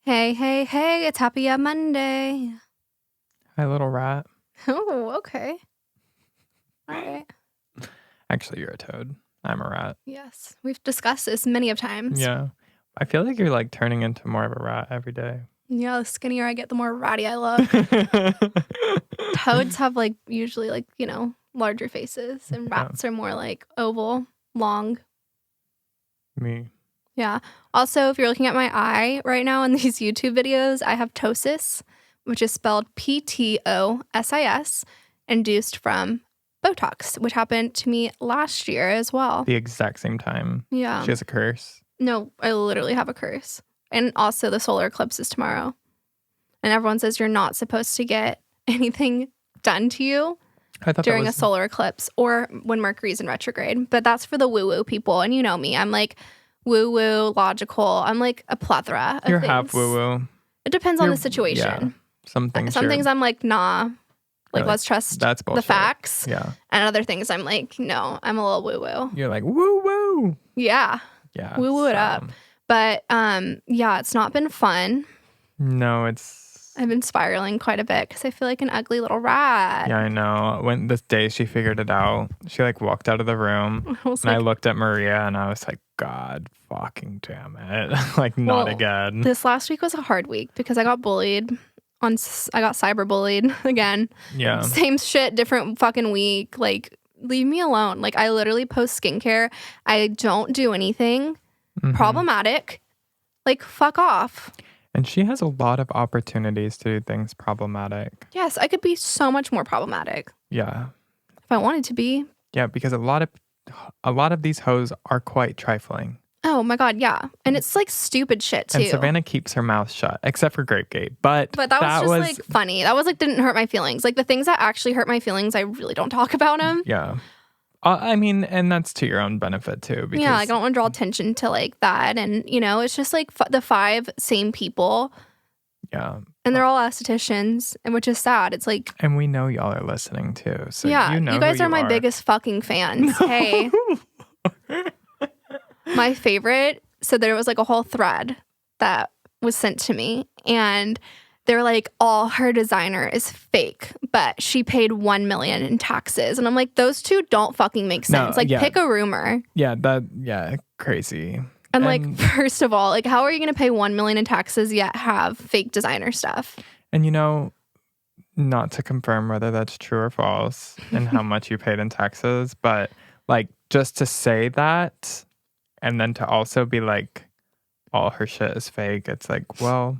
Hey, hey, hey, it's Happy Monday. Hi, little rat. Oh, okay. All right. Actually, you're a toad. I'm a rat. Yes, we've discussed this many of times. Yeah. I feel like you're like turning into more of a rat every day. Yeah, the skinnier I get, the more ratty I look. Toads have like usually like, larger faces, and rats are more like oval, long. Me. Yeah. Also, if you're looking at my eye right now in these YouTube videos, I have ptosis, which is spelled Ptosis, induced from Botox, which happened to me last year as well. The exact same time. Yeah. She has a curse. No, I literally have a curse. And also the solar eclipse is tomorrow. And everyone says you're not supposed to get anything done to you during a solar eclipse or when Mercury's in retrograde. But that's for the woo-woo people. And you know me, I'm like woo-woo, logical. I'm like a plethora of You're things. half woo-woo. It depends on the situation. Yeah. Some things I'm like, nah. Like, let's trust that's the facts. Yeah. And other things I'm like, no, I'm a little woo-woo. You're like, woo-woo. Yeah. Yeah. Woo-woo it up. But yeah, it's not been fun. No, I've been spiraling quite a bit because I feel like an ugly little rat. Yeah, I know. When this day she figured it out, she like walked out of the room I looked at Maria and I was like, God fucking damn it. Like, not again. This last week was a hard week because I got bullied. I got cyber bullied again. Yeah. Same shit, different fucking week. Like, leave me alone. Like, I literally post skincare. I don't do anything. Problematic. Like, fuck off. And she has a lot of opportunities to do things problematic. Yes, I could be so much more problematic. Yeah. If I wanted to be. Yeah, because a lot of these hoes are quite trifling. Oh my God, yeah. And it's like stupid shit too. And Savanna keeps her mouth shut, except for Grapegate. But that was just like funny. That was like didn't hurt my feelings. Like the things that actually hurt my feelings, I really don't talk about them. Yeah. I mean, and that's to your own benefit too. Because, yeah, like, I don't want to draw attention to like that. And, it's just like the 5 same people. Yeah. And they're all estheticians, and which is sad. It's like. And we know y'all are listening too. So yeah, you know you guys are my biggest fucking fans. Hey. My favorite. So there was like a whole thread that was sent to me, and they're like, all her designer is fake, but she paid $1 million in taxes. And I'm like, those two don't fucking make sense. Pick a rumor. Yeah, crazy. And like, first of all, like, how are you going to pay $1 million in taxes yet have fake designer stuff? And not to confirm whether that's true or false and how much you paid in taxes, but like, just to say that and then to also be like, all her shit is fake. It's like, well,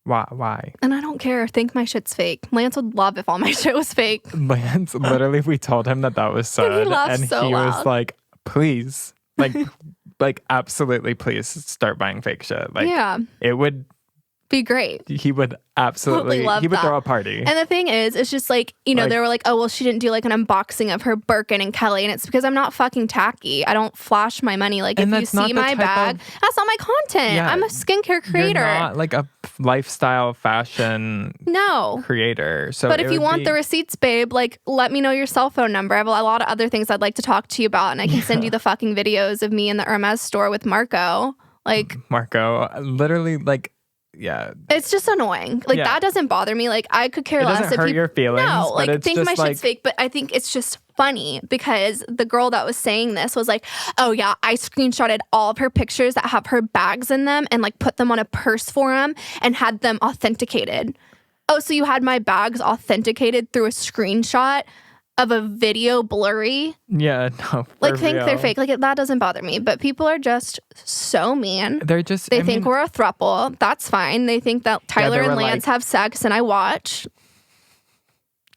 why? And I don't care. Think my shit's fake. Lance would love if all my shit was fake. Lance, literally, we told him that was said. And he laughed so loud. Was like, please, like, absolutely, please start buying fake shit. Like, yeah. It would be great. He would absolutely love he would throw a party. And the thing is, it's just like, they were like, oh, well, she didn't do like an unboxing of her Birkin and Kelly. And it's because I'm not fucking tacky. I don't flash my money. Like, if you see my bag, that's not my content. Yeah, I'm a skincare creator. You're not like a lifestyle fashion creator. So, but if you want the receipts, babe, like, let me know your cell phone number. I have a lot of other things I'd like to talk to you about. And I can send you the fucking videos of me in the Hermes store with Marco. Like, Marco, literally, like, yeah, it's just annoying. Like, that doesn't bother me. Like, I could care less if hurt your feelings. No, like, it's think just my shit's fake, but I think it's just funny because the girl that was saying this was like, oh yeah, I screenshotted all of her pictures that have her bags in them and like put them on a purse forum and had them authenticated. Oh, so you had my bags authenticated through a screenshot of a video blurry? Yeah, no. Like, think they're fake. Like, that doesn't bother me. But people are just so mean. They're just. They think we're a throuple. That's fine. They think that Tyler and Lance have sex and I watch.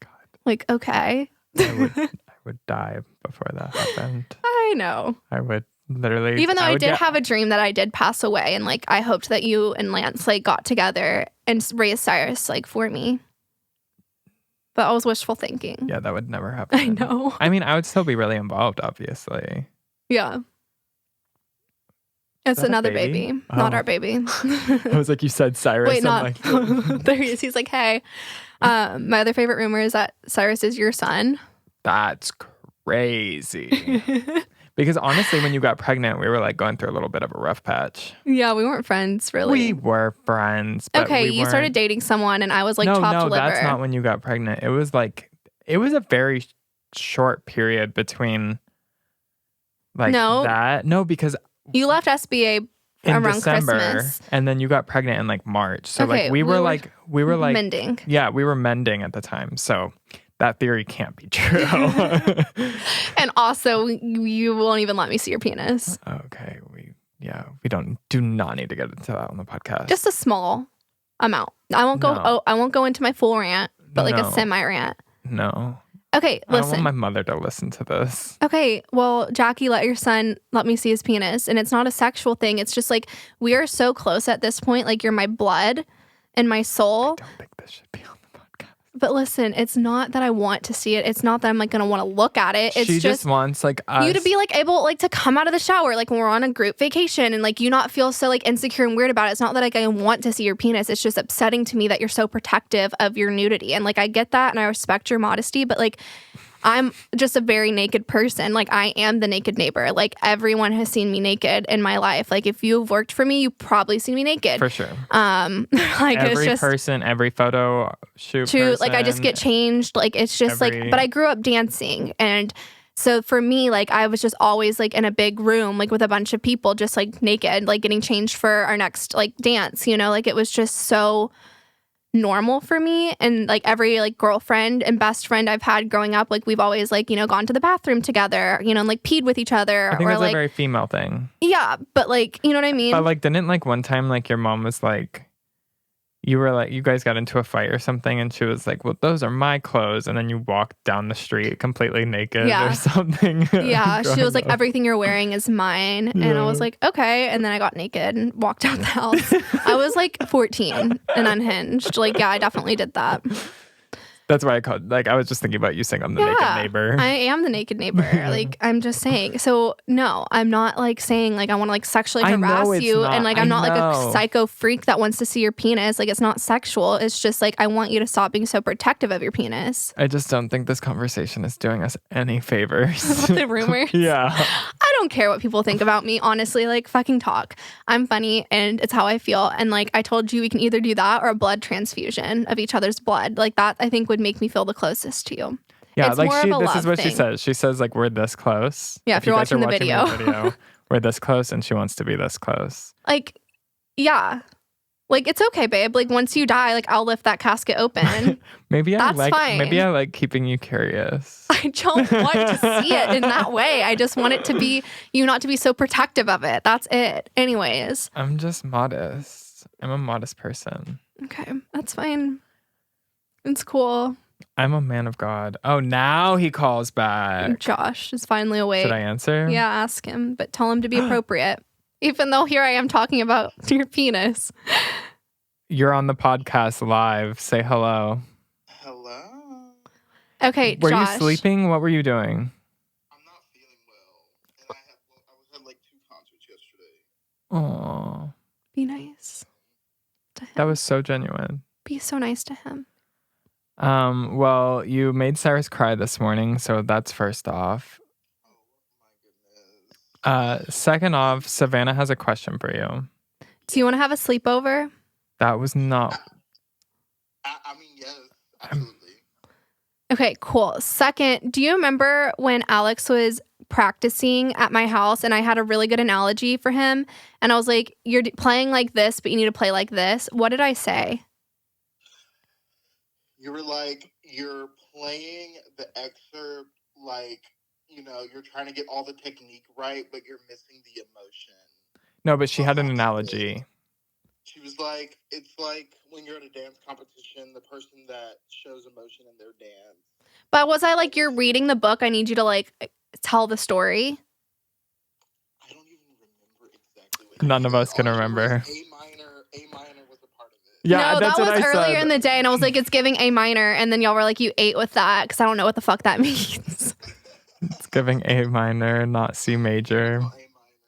God. Like, okay. I would die before that happened. I know. I would literally. Even though I did have a dream that I did pass away, and like, I hoped that you and Lance like got together and raised Cyrus like for me. But I was wishful thinking. Yeah, that would never happen. I know. I mean, I would still be really involved, obviously. Yeah. It's another baby. Not our baby. I was like, you said Cyrus. Wait, not. There he is. He's like, hey. My other favorite rumor is that Cyrus is your son. That's crazy. Because honestly, when you got pregnant, we were like going through a little bit of a rough patch. Yeah, we weren't friends really. We were friends. But okay, we you started dating someone and I was like no, chopped liver. that's not when you got pregnant. It was a very short period between that. No, because you left SBA in around December, Christmas. and then you got pregnant in like March. So Okay, we were like mending. Yeah, we were mending at the time. So that theory can't be true. And also, you won't even let me see your penis. Okay, we do not need to get into that on the podcast. Just a small amount. I won't go. No. I won't go into my full rant, but like a semi rant. No. Okay, listen. I don't want my mother to listen to this. Okay, well, Jackie, let your son let me see his penis. And it's not a sexual thing. It's just like we are so close at this point. Like you're my blood and my soul. I don't think this should be on the podcast. But listen, it's not that I want to see it. It's not that I'm like going to want to look at it. It's she just wants like us. You to be like able like to come out of the shower like when we're on a group vacation and like you not feel so like insecure and weird about it. It's not that like I want to see your penis. It's just upsetting to me that you're so protective of your nudity. And like I get that and I respect your modesty, but like I'm just a very naked person. Like I am the naked neighbor. Like everyone has seen me naked in my life. Like if you've worked for me, you've probably seen me naked. For sure. Like every it's just person, every photo shoot. Like I just get changed. Like it's just but I grew up dancing and so for me, like I was just always like in a big room, like with a bunch of people just like naked, like getting changed for our next like dance, like it was just so normal for me. And like every like girlfriend and best friend I've had growing up, like we've always like, gone to the bathroom together, and like peed with each other. I think or that's like a very female thing. Yeah, but like, you know what I mean? But like didn't like one time like your mom was like, you were like, you guys got into a fight or something and she was like, well, those are my clothes. And then you walked down the street completely naked or something. Yeah. She was like, everything you're wearing is mine. And I was like, okay. And then I got naked and walked out the house. I was like 14 and unhinged. Like, yeah, I definitely did that. That's why I called, like, I was just thinking about you saying I'm the naked neighbor. I am the naked neighbor. Like, I'm just saying. So, no, I'm not like saying like I want to like sexually harass you. And like, I'm not like a psycho freak that wants to see your penis. Like, it's not sexual. It's just like, I want you to stop being so protective of your penis. I just don't think this conversation is doing us any favors. The rumors? Yeah. I don't care what people think about me. Honestly, like fucking talk. I'm funny and it's how I feel. And like, I told you we can either do that or a blood transfusion of each other's blood. Like that, I think would make me feel the closest to you. Yeah, it's like this is what thing. She says. She says like we're this close. Yeah, if you're watching the video, we're this close, and she wants to be this close. Like, yeah, like it's okay, babe. Like once you die, like I'll lift that casket open. Maybe That's fine. Maybe I like keeping you curious. I don't want to see it in that way. I just want it to be you not to be so protective of it. That's it. Anyways, I'm just modest. I'm a modest person. Okay, that's fine. It's cool. I'm a man of God. Oh, now he calls back. Josh is finally awake. Should I answer? Yeah, ask him, but tell him to be appropriate. Even though here I am talking about your penis. You're on the podcast live. Say hello. Hello. Okay, were Josh. you sleeping? What were you doing? I'm not feeling well, and I was at like 2 concerts yesterday. Oh, be nice to him. That was so genuine. Be so nice to him. Well, you made Cyrus cry this morning, so that's first off. Oh my goodness. Second off, Savanna has a question for you. Do you want to have a sleepover? That was not. I mean, yes, absolutely. Okay, cool. Second, do you remember when Alex was practicing at my house and I had a really good analogy for him? And I was like, you're playing like this, but you need to play like this. What did I say? You were like, you're playing the excerpt like, you're trying to get all the technique right, but you're missing the emotion. No, but she had an analogy. She was like, it's like when you're at a dance competition, the person that shows emotion in their dance. But was I like, you're reading the book, I need you to like tell the story? I don't even remember exactly what None of us can remember. A minor was a part of it. Yeah, no, that's that what was I earlier said. in the day, and I was like, it's giving A minor, and then y'all were like, you ate with that, because I don't know what the fuck that means. It's giving A minor, not C major.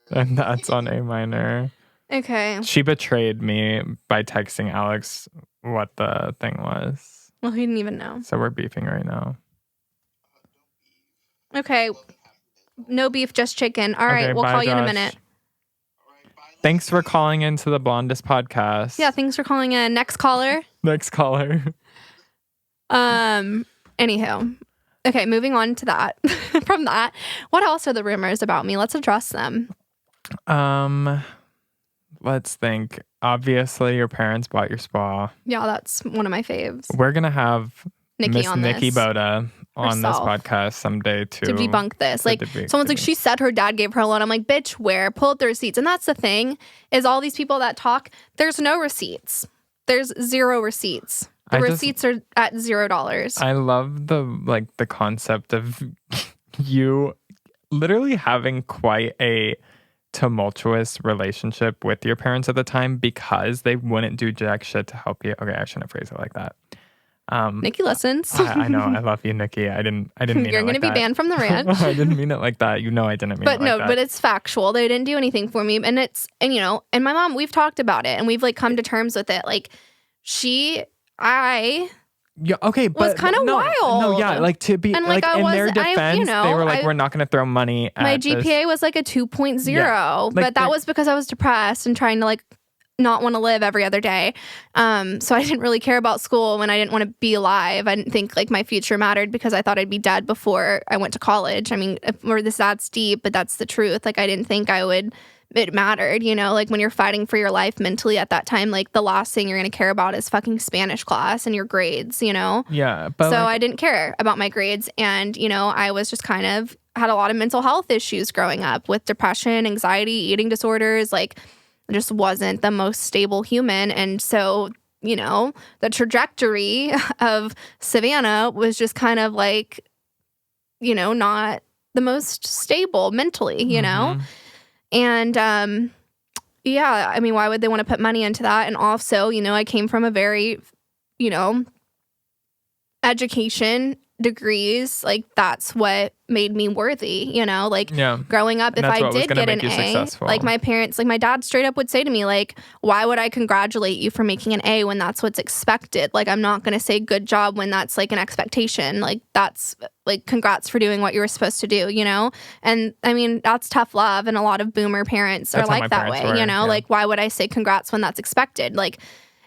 And that's on A minor. Okay. She betrayed me by texting Alex what the thing was. Well, he didn't even know. So we're beefing right now. Okay. No beef, just chicken. All right, Okay, we'll bye, call you in a Josh. minute. All right, bye. Thanks for calling into the Blondest podcast. Yeah, thanks for calling in. Next caller. Next caller. Anywho. Okay, moving on to that. From that, what else are the rumors about me? Let's address them. Let's think. Obviously, your parents bought your spa. Yeah, that's one of my faves. We're gonna have Nikki Miss on Nikki this. Boda on this Herself. podcast someday too. To debunk this. Like, debunk someone's like, this. she said her dad gave her a loan. I'm like, bitch, where? Pull up the receipts. And that's the thing, is all these people that talk, there's no receipts. There's zero receipts. The receipts are at $0. I love the concept of you literally having quite a tumultuous relationship with your parents at the time because they wouldn't do jack shit to help you. Okay, I shouldn't phrase it like that. Nikki listens. I know. I love you, Nikki. I didn't mean You're it going like to be that. banned from the ranch. I didn't mean it like that. You know I didn't mean it like that. But it's factual. They didn't do anything for me. And you know, and my mom, we've talked about it and we've like come to terms with it. Like Yeah, okay, but was kind of no, wild. No, yeah, like to be And, like like, in their defense, they were like, we're not going to throw money at my this. GPA was like a 2.0, Yeah. Like, but that was because I was depressed and trying to like not want to live every other day. So I didn't really care about school when I didn't want to be alive. I didn't think like my future mattered because I thought I'd be dead before I went to college. I mean, that's deep, but that's the truth. Like I didn't think it mattered, you know, like when you're fighting for your life mentally at that time, like the last thing you're going to care about is fucking Spanish class and your grades, you know? Yeah. But so I didn't care about my grades. And, you know, I was just kind of had a lot of mental health issues growing up with depression, anxiety, eating disorders. Like I just wasn't the most stable human. And so, you know, the trajectory of Savanna was just kind of like, you know, not the most stable mentally, you know? And, yeah, I mean, why would they want to put money into that? And also, you know, I came from a very, you know, education degrees, like that's what made me worthy, you know, like growing up, if I did get an A, successful. like my parents, like my dad straight up would say to me, like, why would I congratulate you for making an A when that's what's expected? Like, I'm not going to say good job when that's like an expectation. Like that's like, congrats for doing what you were supposed to do, you know? And I mean, that's tough love. And a lot of boomer parents are like that way, you know, like why would I say congrats when that's expected? Like,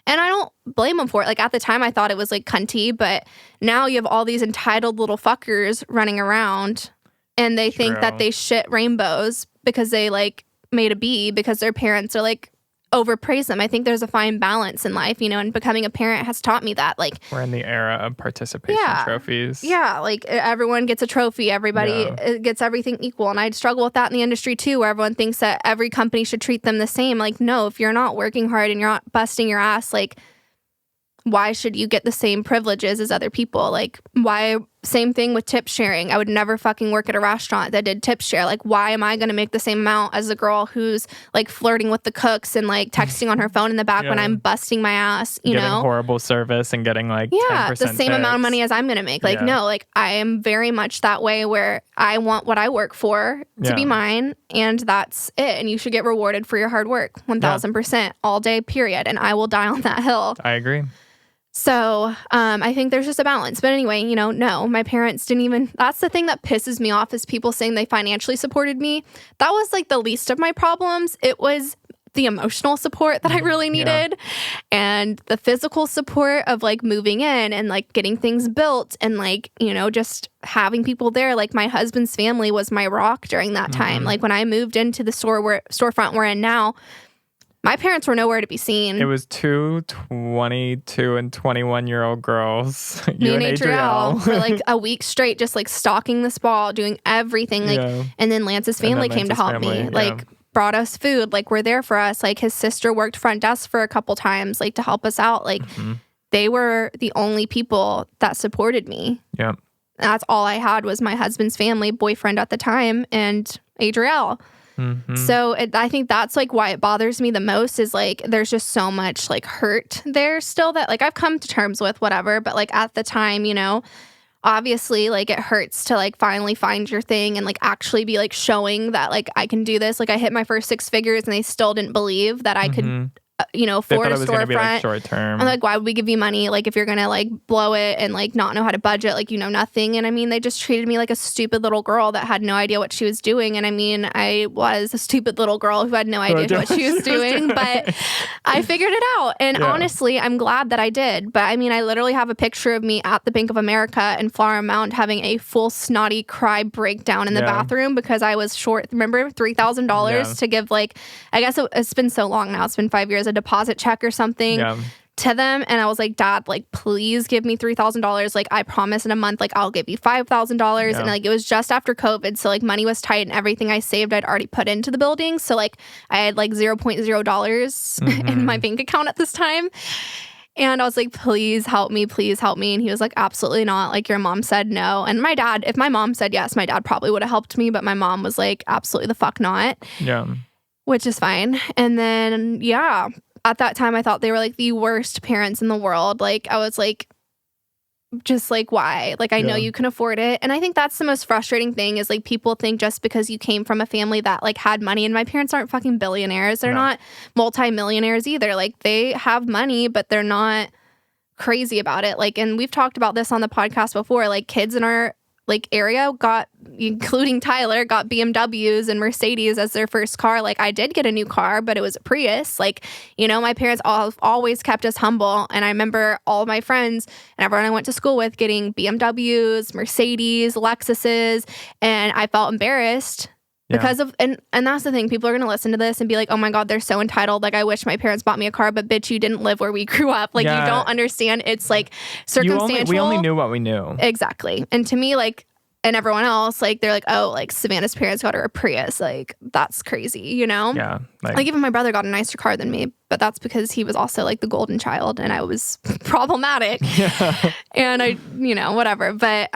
and I don't blame them for it. Like, at the time, I thought it was, like, cunty. But now you have all these entitled little fuckers running around. And they think that they shit rainbows because they, like, made a B because their parents are, like, overpraise them. I think there's a fine balance in life, you know, and becoming a parent has taught me that. Like, we're in the era of participation trophies. Yeah, like everyone gets a trophy. Everybody gets everything equal. And I struggle with that in the industry too, where everyone thinks that every company should treat them the same. Like, no, if you're not working hard and you're not busting your ass, like, why should you get the same privileges as other people? Like, why? Same thing with tip sharing. I would never fucking work at a restaurant that did tip share. Like, why am I going to make the same amount as the girl who's like flirting with the cooks and like texting on her phone in the back when I'm busting my ass, you getting know? horrible service and getting like 10% the same amount of money as I'm going to make. Like, no, like I am very much that way where I want what I work for to be mine and that's it. And you should get rewarded for your hard work 1000% all day, period. And I will die on that hill. I agree. So I think there's just a balance. But anyway, you know, no, my parents didn't even, that's the thing that pisses me off is people saying they financially supported me. That was like the least of my problems. It was the emotional support that I really needed and the physical support of like moving in and like getting things built and like, you know, just having people there. Like my husband's family was my rock during that time. Like when I moved into the storefront we're in now, my parents were nowhere to be seen. It was two 22 and 21-year-old girls. Me and Adrielle for like a week straight, just like stalking the spa, doing everything. Like, and then Lance's family came to help me. Like, brought us food. Like, were there for us. Like, his sister worked front desk for a couple times, like to help us out. Like, they were the only people that supported me. Yeah, that's all I had was my husband's family, boyfriend at the time, and Adrielle. So I think that's like why it bothers me the most is like there's just so much like hurt there still that like I've come to terms with whatever, but like at the time, you know, obviously like it hurts to like finally find your thing and like actually be like showing that like I can do this. Like I hit my first 6 figures and they still didn't believe that I could They Ford thought it was going to be like storefront. short term. I'm like, why would we give you money? Like, if you're going to like blow it and like not know how to budget, like, nothing. And I mean, they just treated me like a stupid little girl that had no idea what she was doing. And I mean, I was a stupid little girl who had no idea what she was doing, but I figured it out. And honestly, I'm glad that I did. But I mean, I literally have a picture of me at the Bank of America in Flower Mound having a full snotty cry breakdown in the bathroom because I was short, remember, $3,000 to give, like, I guess it's been so long now, it's been 5 years, a deposit check or something to them. And I was like, Dad, like, please give me $3,000. Like, I promise in a month, like, I'll give you $5,000. And like, it was just after COVID. So like, money was tight and everything I saved, I'd already put into the building. So like, I had like $0.0 in my bank account at this time. And I was like, please help me, please help me. And he was like, absolutely not. Like, your mom said no. And my dad, if my mom said yes, my dad probably would have helped me. But my mom was like, absolutely the fuck not. Yeah. Which is fine. And then, at that time, I thought they were like the worst parents in the world. Like, I was like, just like, why? Like, I know you can afford it. And I think that's the most frustrating thing is like people think just because you came from a family that like had money, and my parents aren't fucking billionaires. They're not multimillionaires either. Like, they have money, but they're not crazy about it. Like, and we've talked about this on the podcast before, like kids in our like area got, including Tyler, got BMWs and Mercedes as their first car. Like, I did get a new car, but it was a Prius. Like, my parents always kept us humble. And I remember all my friends and everyone I went to school with getting BMWs, Mercedes, Lexuses, and I felt embarrassed because of, and that's the thing, people are going to listen to this and be like, oh my God, they're so entitled. Like, I wish my parents bought me a car, but bitch, you didn't live where we grew up. Like, you don't understand. It's like circumstantial. We only knew what we knew. Exactly. And to me, like, and everyone else, like, they're like, oh, like, Savannah's parents got her a Prius. Like, that's crazy, Yeah. Like, even my brother got a nicer car than me, but that's because he was also, like, the golden child, and I was problematic. And I, whatever. But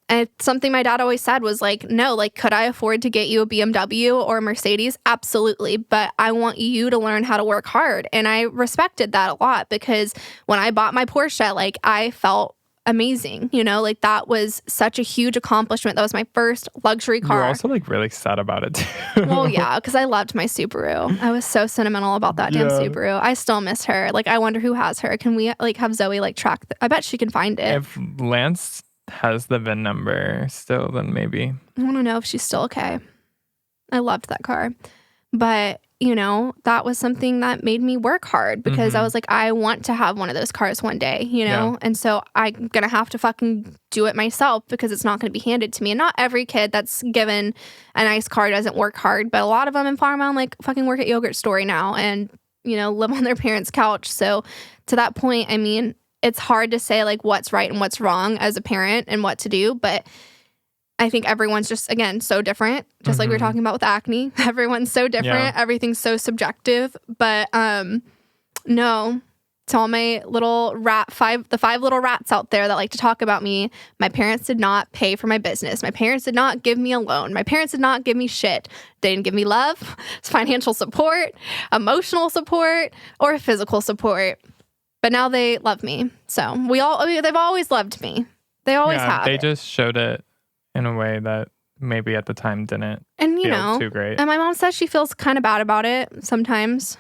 it's something my dad always said was, like, no, like, could I afford to get you a BMW or a Mercedes? Absolutely. But I want you to learn how to work hard. And I respected that a lot because when I bought my Porsche, like, I felt amazing, like that was such a huge accomplishment. That was my first luxury car. You're also like really sad about it too. Well, yeah, because I loved my Subaru. I was so sentimental about that damn Subaru. I still miss her. Like, I wonder who has her. Can we like have Zoe like track? I bet she can find it. If Lance has the VIN number still, then maybe. I want to know if she's still okay. I loved that car, but that was something that made me work hard because I was like, I want to have one of those cars one day, And so I'm going to have to fucking do it myself because it's not going to be handed to me. And not every kid that's given a nice car doesn't work hard, but a lot of them in Flower Mound, like, fucking work at Yogurt Story now and, live on their parents' couch. So to that point, I mean, it's hard to say like what's right and what's wrong as a parent and what to do, but I think everyone's just, again, so different. Just like we were talking about with acne. Everyone's so different. Everything's so subjective. But no, to all my little the 5 little rats out there that like to talk about me, my parents did not pay for my business. My parents did not give me a loan. My parents did not give me shit. They didn't give me love, financial support, emotional support, or physical support. But now they love me. So they've always loved me. They always have. They just showed it in a way that maybe at the time didn't feel too great. And my mom says she feels kind of bad about it sometimes.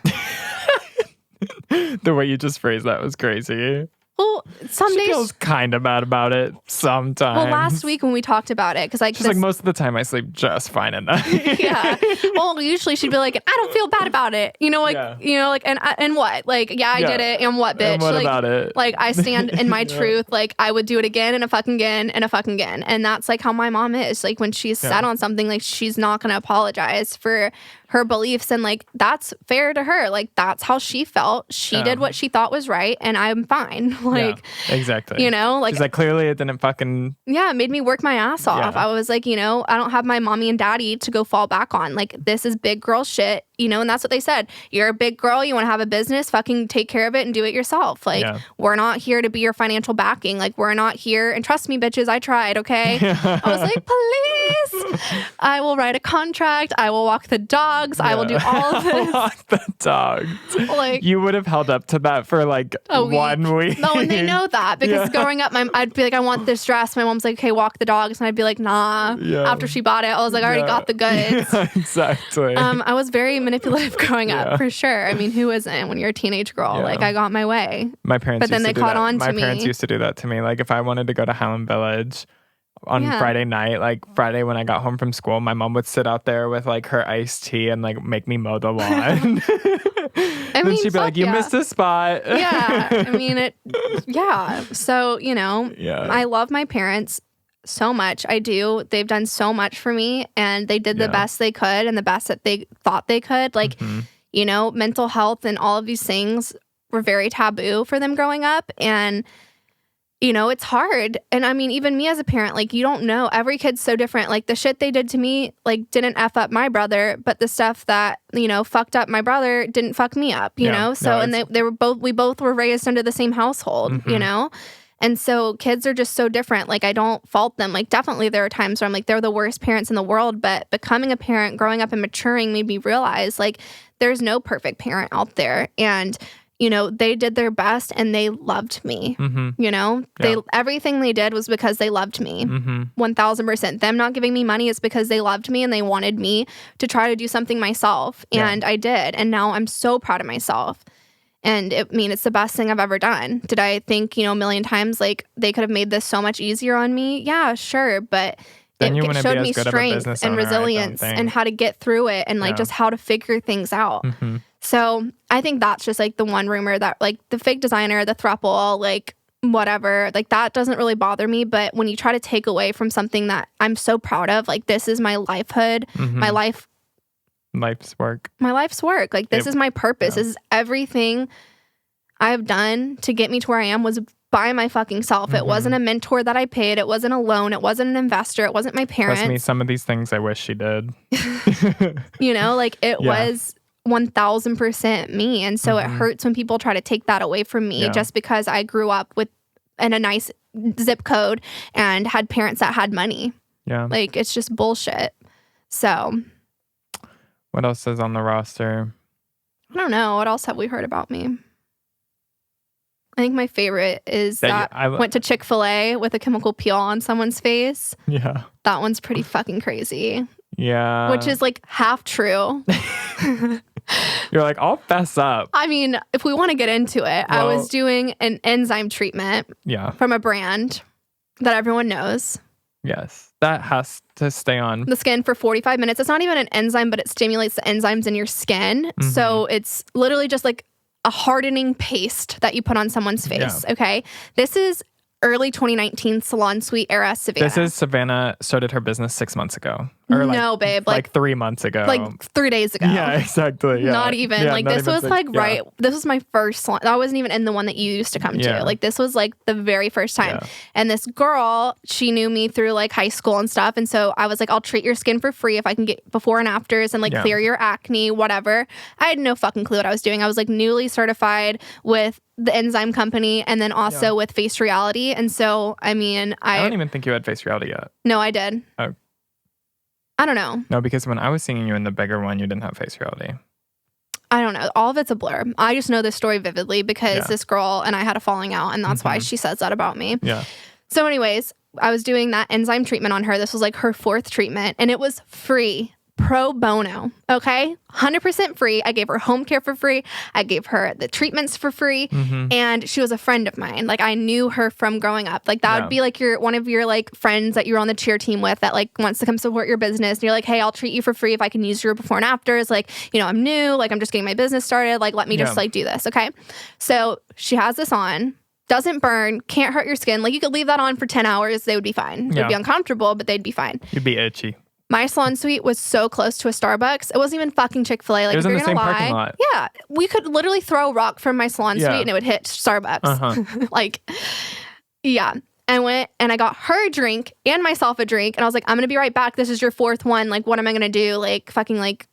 The way you just phrased that was crazy. Well, some days she feels kind of bad about it sometimes. Well, last week when we talked about it, because she's like, most of the time I sleep just fine at night. Yeah. Well, usually she'd be like, I don't feel bad about it. And what? Like, I did it, and what, bitch? And what like, about it? Like, I stand in my truth. Like, I would do it again and a fucking again and a fucking again. And that's like how my mom is. Like, when she's set on something, like, she's not going to apologize for her beliefs, and like that's fair to her. Like, that's how she felt. She did what she thought was right, and I'm fine. Like, exactly. Like, she's like, clearly it didn't fucking. Yeah, it made me work my ass off. I was like, I don't have my mommy and daddy to go fall back on. Like, this is big girl shit, and that's what they said. You're a big girl. You want to have a business, fucking take care of it and do it yourself. Like, we're not here to be your financial backing. Like, we're not here. And trust me, bitches, I tried, okay? I was like, please, I will write a contract. I will walk the dog. I will do all of this. Walk the dogs. Like, you would have held up to that for like 1 week. No, and they know that because growing up, I'd be like, I want this dress. My mom's like, okay, walk the dogs, and I'd be like, nah. After she bought it, I was like, I already got the goods. Exactly. I was very manipulative growing up, for sure. I mean, who isn't when you're a teenage girl? Yeah. Like, I got my way. My parents But then used they to do caught that. on to My me. parents used to do that to me. Like, if I wanted to go to Highland Village on Friday night, like Friday when I got home from school, my mom would sit out there with like her iced tea and like make me mow the lawn. I mean, she'd be like, you missed a spot. Yeah. I mean, So, I love my parents so much. I do. They've done so much for me, and they did the best they could and the best that they thought they could. Like, mental health and all of these things were very taboo for them growing up. And, it's hard. And I mean, even me as a parent, like, you don't know. Every kid's so different. Like, the shit they did to me, like, didn't F up my brother, but the stuff that, fucked up my brother didn't fuck me up, you know? So, and we both were raised under the same household, And so kids are just so different. Like, I don't fault them. Like, definitely there are times where I'm like, they're the worst parents in the world. But becoming a parent, growing up and maturing made me realize, like, there's no perfect parent out there. And, they did their best and they loved me. Everything they did was because they loved me. 1000%. Them not giving me money is because they loved me and they wanted me to try to do something myself. And I did. And now I'm so proud of myself. And it's the best thing I've ever done. Did I think, a million times, like, they could have made this so much easier on me? Yeah, sure. But it showed me strength and resilience and how to get through it and, like, just how to figure things out. So I think that's just, like, the one rumor that, like, the fake designer, the throuple, like, whatever, like, that doesn't really bother me. But when you try to take away from something that I'm so proud of, like, this is my lifehood, my life's work. Like, this is my purpose. This is everything I've done to get me to where I am was by my fucking self. It wasn't a mentor that I paid. It wasn't a loan. It wasn't an investor. It wasn't my parents. Trust me, some of these things I wish she did. Like, it was 1000% me. And so it hurts when people try to take that away from me just because I grew up in a nice zip code and had parents that had money. Yeah. Like, it's just bullshit. So... What else is on the roster? I don't know. What else have we heard about me? I think my favorite is that I went to Chick-fil-A with a chemical peel on someone's face. Yeah. That one's pretty fucking crazy. Yeah. Which is, like, half true. You're like, I'll fess up. I mean, if we want to get into it, I was doing an enzyme treatment from a brand that everyone knows. Yes. That has to stay on the skin for 45 minutes. It's not even an enzyme, but it stimulates the enzymes in your skin. So it's literally just like a hardening paste that you put on someone's face. Yeah. Okay. This is early 2019 Salon Suite era Savanna. This is Savanna started her business 6 months ago. Or no, babe. Like 3 months ago. Like 3 days ago. Yeah, exactly. Yeah. Not even. Yeah, like, not this even was like, right. This was my first salon. I wasn't even in the one that you used to come to. Like, this was like the very first time. Yeah. And this girl, she knew me through like high school and stuff. And so I was like, I'll treat your skin for free if I can get before and afters and like clear your acne, whatever. I had no fucking clue what I was doing. I was like newly certified with the enzyme company and then also with Face Reality. And so, I mean, I don't even think you had Face Reality yet. No, I did. Oh. I don't know. No, because when I was seeing you in the bigger one, you didn't have Face Reality. I don't know. All of it's a blur. I just know this story vividly because this girl and I had a falling out, and that's why she says that about me. Yeah. So anyways, I was doing that enzyme treatment on her. This was like her 4th treatment, and it was free. Pro bono, okay? 100% free. I gave her home care for free. I gave her the treatments for free. And she was a friend of mine. Like, I knew her from growing up. Like, that would be like one of your like friends that you're on the cheer team with that like wants to come support your business. And you're like, hey, I'll treat you for free if I can use your before and afters. Like, I'm new. Like, I'm just getting my business started. Like, let me just like do this, okay? So she has this on. Doesn't burn, can't hurt your skin. Like, you could leave that on for 10 hours. They would be fine. They'd be uncomfortable, but they'd be fine. You'd be itchy. My salon suite was so close to a Starbucks. It wasn't even fucking Chick-fil-A. Like, it was in the same parking lot. Yeah. We could literally throw a rock from my salon suite and it would hit Starbucks. Like, yeah. I went and I got her a drink and myself a drink. And I was like, I'm going to be right back. This is your 4th one. Like, what am I going to do? Like, fucking like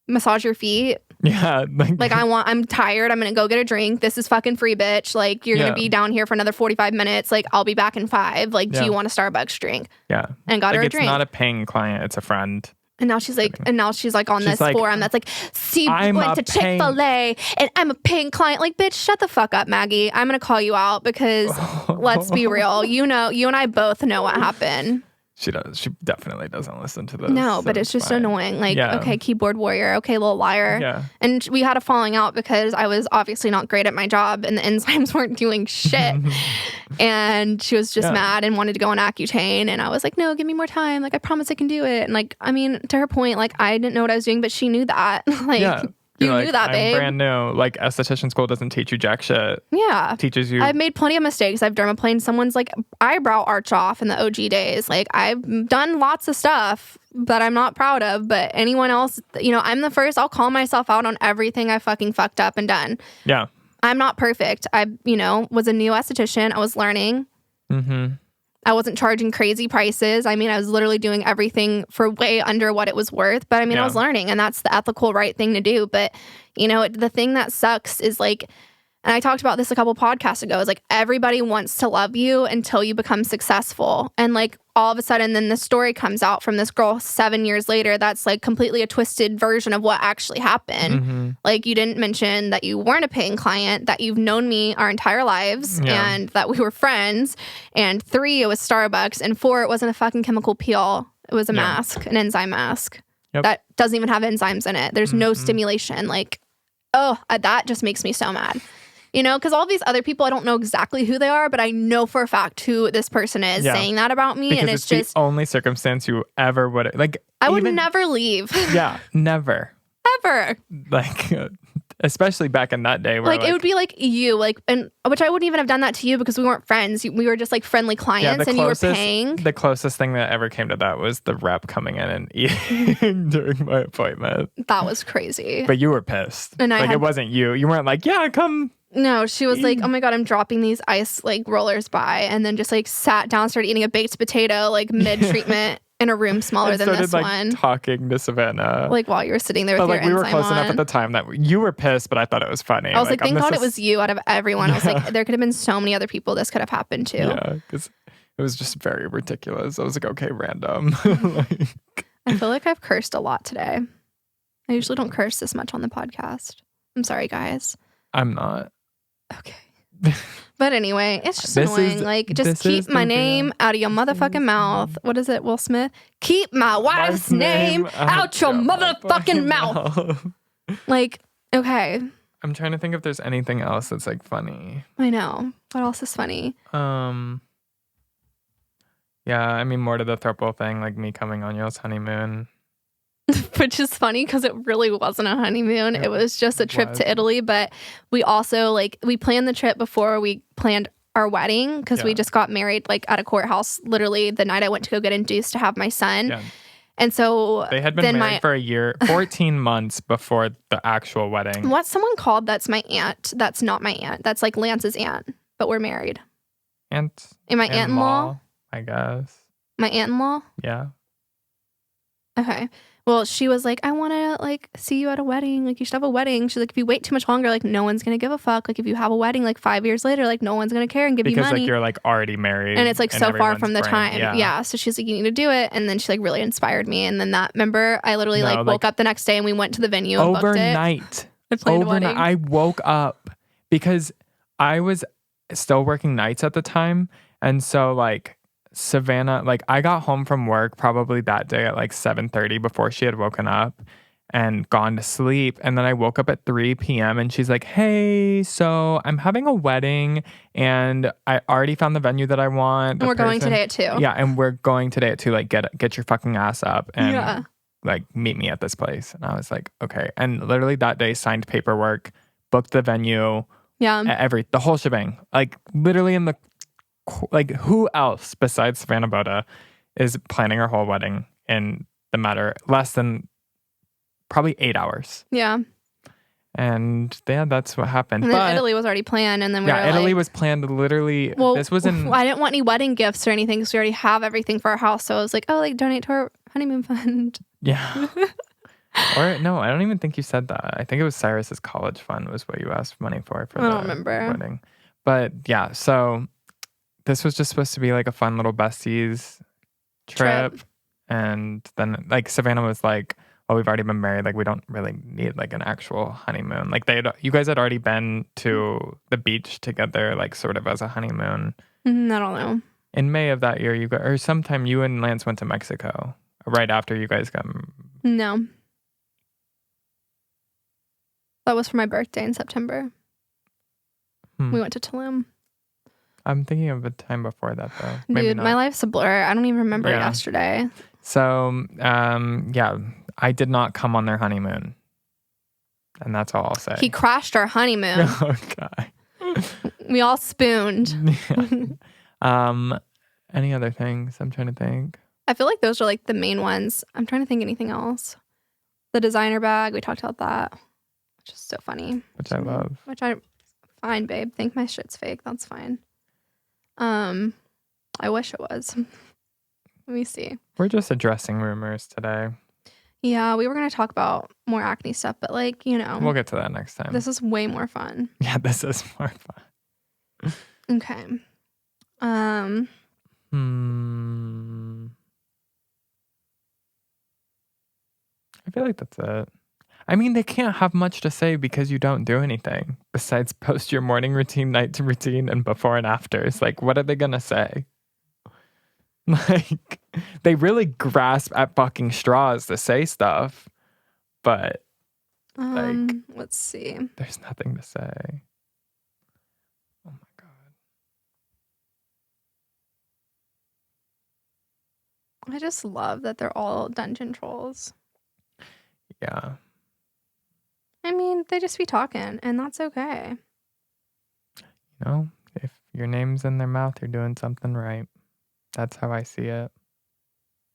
massage your feet? Yeah. Like, I'm tired. I'm going to go get a drink. This is fucking free, bitch. Like, you're going to be down here for another 45 minutes. Like, I'll be back in 5. Like, do you want a Starbucks drink? Yeah. And got her a drink. It's not a paying client. It's a friend. And now she's like, on this forum that's like, see, I'm went to Chick-fil-A and I'm a paying client. Like, bitch, shut the fuck up, Maggie. I'm going to call you out because let's be real. You and I both know what happened. She does. She definitely doesn't listen to this. No, so but it's just fine. annoying. Like, Yeah. okay, keyboard warrior. Okay, little liar. Yeah. And we had a falling out because I was obviously not great at my job and the enzymes weren't doing shit. And she was just mad and wanted to go on Accutane. And I was like, no, give me more time. Like, I promise I can do it. And like, I mean, to her point, like, I didn't know what I was doing, but she knew that. Like, Yeah. you You're knew that, babe. I'm brand new. Like, esthetician school doesn't teach you jack shit. Yeah. It teaches you. I've made plenty of mistakes. I've dermaplaned someone's like eyebrow arch off in the OG days. Like, I've done lots of stuff that I'm not proud of, but anyone else, you know, I'm the first. I'll call myself out on everything I fucking fucked up and done. Yeah. I'm not perfect. I, you know, was a new esthetician. I was learning. Mm-hmm. I wasn't charging crazy prices. I mean, I was literally doing everything for way under what it was worth. But I mean, I was learning, and that's the ethical right thing to do. But, you know, the thing that sucks is like, and I talked about this a couple podcasts ago, is like everybody wants to love you until you become successful. And like all of a sudden, then the story comes out from this girl 7 years later that's like completely a twisted version of what actually happened. Mm-hmm. Like, you didn't mention that you weren't a paying client, that you've known me our entire lives, and that we were friends. And 3, it was Starbucks. And 4, it wasn't a fucking chemical peel. It was a mask, an enzyme mask that doesn't even have enzymes in it. There's no stimulation. Like, oh, that just makes me so mad. You know, because all these other people, I don't know exactly who they are, but I know for a fact who this person is saying that about me. Because and it's just the only circumstance you ever would like. I would never leave. Yeah, never. Ever. Like, especially back in that day, where like it would be like you, like, and which I wouldn't even have done that to you because we weren't friends. We were just like friendly clients, and you were paying. The closest thing that ever came to that was the rep coming in and eating during my appointment. That was crazy. But you were pissed. And it wasn't you. You weren't like, yeah, come. No, she was like, oh my God, I'm dropping these ice like rollers by, and then just like sat down, started eating a baked potato like mid treatment in a room smaller than this one. Talking to Savannah, like while you were sitting there with your we were close on. enough at the time that you were pissed, but I thought it was funny. I was like thank God it was you out of everyone. I was like, there could have been so many other people this could have happened to. Yeah, because it was just very ridiculous. I was like, okay, random. I feel like I've cursed a lot today. I usually don't curse this much on the podcast. I'm sorry, guys. I'm not. Okay. But anyway, it's just annoying. Like, just keep my name out of your motherfucking mouth. What is it, Will Smith? Keep my wife's name out your motherfucking mouth. Like, okay. I'm trying to think if there's anything else that's like funny. I know. What else is funny? Yeah, I mean, more to the throuple thing, like me coming on y'all's honeymoon. Which is funny because it really wasn't a honeymoon. It was just a trip to Italy. But we also, like, we planned the trip before we planned our wedding because we just got married, like, at a courthouse literally the night I went to go get induced to have my son. Yeah. And so they had been married for a year, 14 months before the actual wedding. What's someone called that's my aunt? That's not my aunt. That's like Lance's aunt, but we're married. Aunt? And my aunt-in-law? I guess. My aunt-in-law? Yeah. Okay. Well, she was like, I want to, like, see you at a wedding. Like, you should have a wedding. She's like, if you wait too much longer, like, no one's going to give a fuck. Like, if you have a wedding, like, 5 years later, like, no one's going to care and give you money. Because, like, you're, like, already married. And it's, like, so far from the time. Yeah. So she's like, you need to do it. And then she, like, really inspired me. And then remember, I literally, woke up the next day and we went to the venue and booked it. Overnight. I planned a wedding. I woke up because I was still working nights at the time. And so, like, Savanna, like, I got home from work probably that day at like 7:30 before she had woken up and gone to sleep. And then I woke up at 3 p.m. and she's like, hey, so I'm having a wedding and I already found the venue that I want. And we're going today at 2. Yeah, and we're going today at 2. Like, get your fucking ass up and like meet me at this place. And I was like, okay. And literally that day signed paperwork, booked the venue. Yeah. The whole shebang. Like, literally in the like, who else besides Savannah Boda is planning her whole wedding in the matter less than probably 8 hours? Yeah. And yeah, that's what happened. And then Italy was already planned, and then Italy was planned literally. Well, this was in. I didn't want any wedding gifts or anything because we already have everything for our house. So I was like, oh, like donate to our honeymoon fund. Yeah. Or no, I don't even think you said that. I think it was Cyrus's college fund was what you asked money for I don't remember. Wedding. But yeah, so. This was just supposed to be like a fun little besties trip. And then like Savannah was like, oh, we've already been married. Like, we don't really need like an actual honeymoon. Like, you guys had already been to the beach together, like sort of as a honeymoon. I don't know. In May of that year, or sometime you and Lance went to Mexico right after you guys got. No. That was for my birthday in September. We went to Tulum. I'm thinking of a time before that, though. Maybe Dude, not. my life's a blur. I don't even remember yesterday. So, yeah, I did not come on their honeymoon. And that's all I'll say. He crashed our honeymoon. Oh, God. We all spooned. Any other things? I'm trying to think. I feel like those are like the main ones. I'm trying to think anything else. The designer bag, we talked about that, which is so funny. Which I love. Fine, babe. Think my shit's fake. That's fine. I wish it was. Let me see. We're just addressing rumors today. Yeah, we were going to talk about more acne stuff, but like, you know. We'll get to that next time. This is way more fun. Yeah, this is more fun. Okay. I feel like that's it. I mean, they can't have much to say because you don't do anything besides post your morning routine, night routine, and before and afters. Like, what are they going to say? Like, they really grasp at fucking straws to say stuff, but like, let's see. There's nothing to say. Oh my God. I just love that they're all dungeon trolls. Yeah. I mean, they just be talking, and that's okay. You know, if your name's in their mouth, you're doing something right. That's how I see it.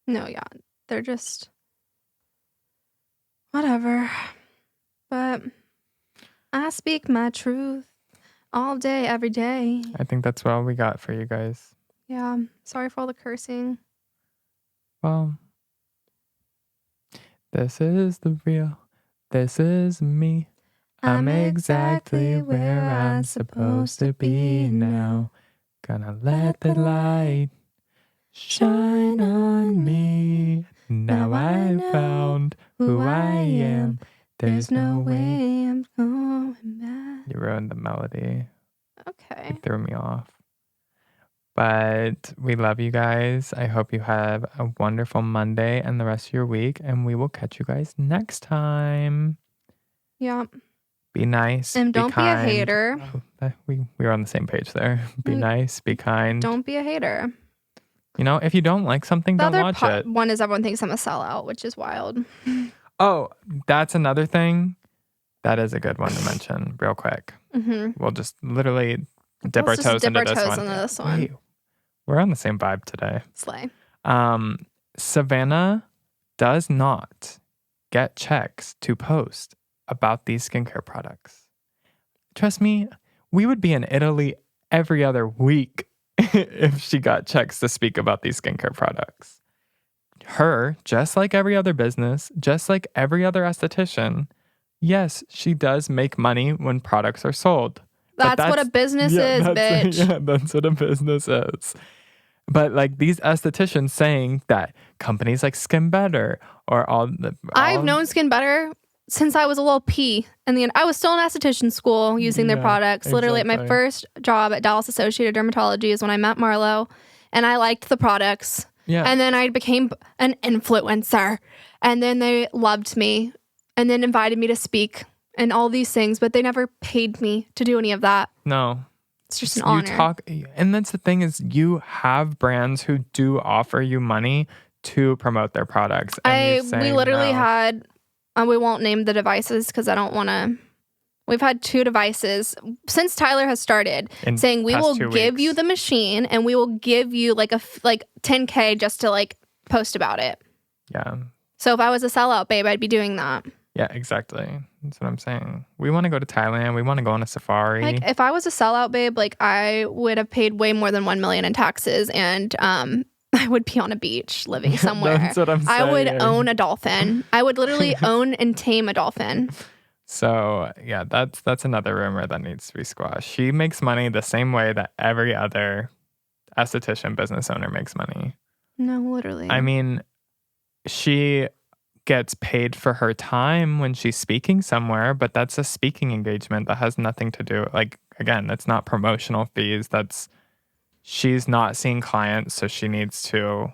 No, yeah. They're just whatever. But I speak my truth all day, every day. I think that's all we got for you guys. Yeah. Sorry for all the cursing. Well, this is the real. This is me. I'm exactly where I'm supposed to be now. Gonna let the light shine on me. Now I found who I am. There's no way I'm going back. You ruined the melody. Okay. It threw me off. But we love you guys. I hope you have a wonderful Monday and the rest of your week. And we will catch you guys next time. Yeah. Be nice. And don't be a kind. hater. Oh, we were on the same page there. Be nice. Be kind. Don't be a hater. You know, if you don't like something, The don't watch it. One is everyone thinks I'm a sellout, which is wild. Oh, that's another thing. That is a good one to mention real quick. Mm-hmm. We'll just literally dip our toes into this one. Wait, we're on the same vibe today. Slay. Savanna does not get checks to post about these skincare products. Trust me, we would be in Italy every other week if she got checks to speak about these skincare products. Her, just like every other business, just like every other esthetician, yes, she does make money when products are sold. That's what a business is, bitch. Yeah, that's what a business is. But like these estheticians saying that companies like Skin Better or I've known Skin Better since I was a little pea. And I was still in esthetician school using their products. Exactly. Literally at my first job at Dallas Associated Dermatology is when I met Marlo. And I liked the products. Yeah. And then I became an influencer. And then they loved me. And then invited me to speak and all these things. But they never paid me to do any of that. No. It's just an honor. And that's the thing is you have brands who do offer you money to promote their products. We literally had, we won't name the devices because I don't want to. We've had 2 devices since Tyler has started saying we will give you the machine and we will give you like $10K just to like post about it. Yeah. So if I was a sellout, babe, I'd be doing that. Yeah, exactly. That's what I'm saying. We want to go to Thailand. We want to go on a safari. Like if I was a sellout, babe, like I would have paid way more than $1 million in taxes, and I would be on a beach living somewhere. That's what I'm saying. I would own a dolphin. I would literally own and tame a dolphin. So yeah, that's another rumor that needs to be squashed. She makes money the same way that every other esthetician business owner makes money. No, literally. I mean, she gets paid for her time when she's speaking somewhere, but that's a speaking engagement that has nothing to do, like, again, that's not promotional fees. she's not seeing clients, so she needs to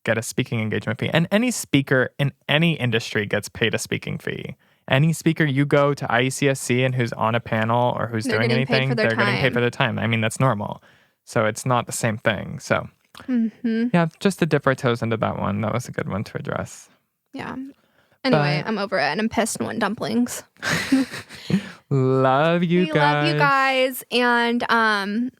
get a speaking engagement fee. And any speaker in any industry gets paid a speaking fee. Any speaker you go to IECSC and who's on a panel or who's doing anything, they're getting paid for their time. I mean, that's normal. So it's not the same thing. So yeah, just to dip our toes into that one. That was a good one to address. Yeah. Anyway, I'm over it and I'm pissed and want dumplings. Love you guys. Love you guys. And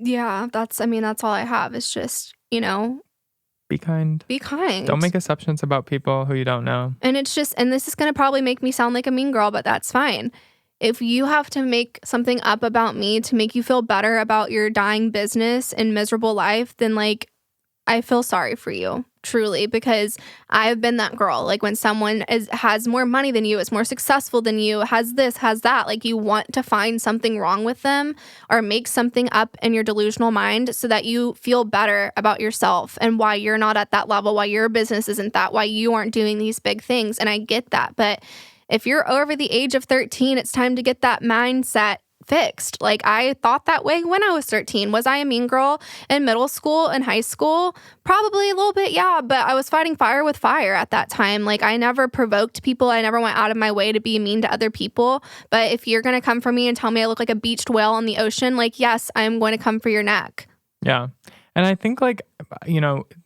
yeah, that's all I have. It's just, be kind. Be kind. Don't make assumptions about people who you don't know. And it's just, and this is going to probably make me sound like a mean girl, but that's fine. If you have to make something up about me to make you feel better about your dying business and miserable life, then like, I feel sorry for you, truly, because I've been that girl. Like when someone has more money than you, is more successful than you, has this, has that, like you want to find something wrong with them or make something up in your delusional mind so that you feel better about yourself and why you're not at that level, why your business isn't that, why you aren't doing these big things. And I get that. But if you're over the age of 13, it's time to get that mindset fixed. Like I thought that way when I was 13. Was I a mean girl in middle school and high school? Probably a little bit, yeah, but I was fighting fire with fire at that time. Like I never provoked people. I never went out of my way to be mean to other people. But if you're going to come for me and tell me I look like a beached whale on the ocean, like yes, I'm going to come for your neck. Yeah. And I think like,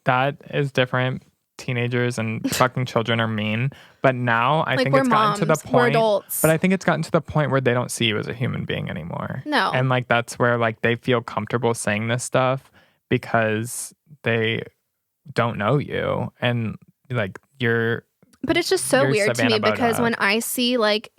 that is different. Teenagers and fucking children are mean, but now I think it's gotten to the point. We're adults. But I think it's gotten to the point where they don't see you as a human being anymore. No, and like that's where like they feel comfortable saying this stuff because they don't know you and like you're. But it's just so weird to me because when I see like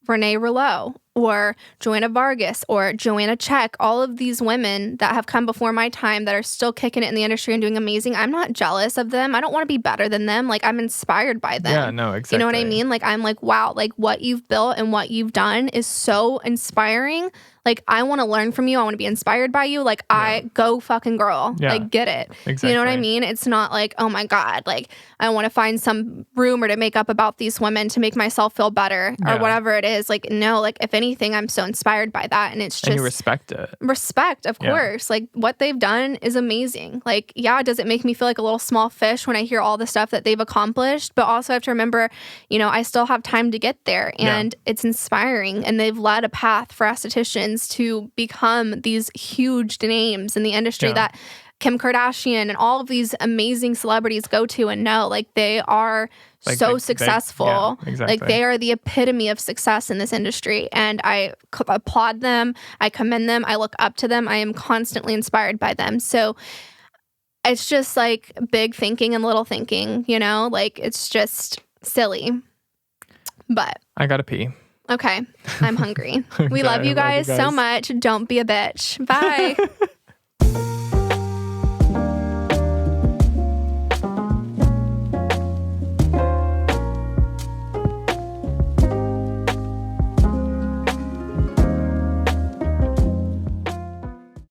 Renee Rouleau or Joanna Vargas or Joanna Check, all of these women that have come before my time that are still kicking it in the industry and doing amazing. I'm not jealous of them. I don't want to be better than them. Like I'm inspired by them. Yeah, no, exactly. You know what I mean? Like I'm like, wow, like what you've built and what you've done is so inspiring. Like I want to learn from you. I want to be inspired by you. Like I go fucking girl. Yeah, like get it. Exactly. You know what I mean? It's not like, oh my God, like I want to find some rumor to make up about these women to make myself feel better or whatever it is. Like no, like if anything, I'm so inspired by that. And it's just. And you respect it. Respect, of course. Like what they've done is amazing. Like, yeah, does it make me feel like a little small fish when I hear all the stuff that they've accomplished? But also I have to remember, I still have time to get there and it's inspiring. And they've led a path for estheticians to become these huge names in the industry that Kim Kardashian and all of these amazing celebrities go to and know. Like they are like so successful. Exactly. Like they are the epitome of success in this industry. And I applaud them. I commend them. I look up to them. I am constantly inspired by them. So it's just like big thinking and little thinking, like it's just silly. But I gotta pee. Okay. I'm hungry. We love you guys so much. Don't be a bitch. Bye.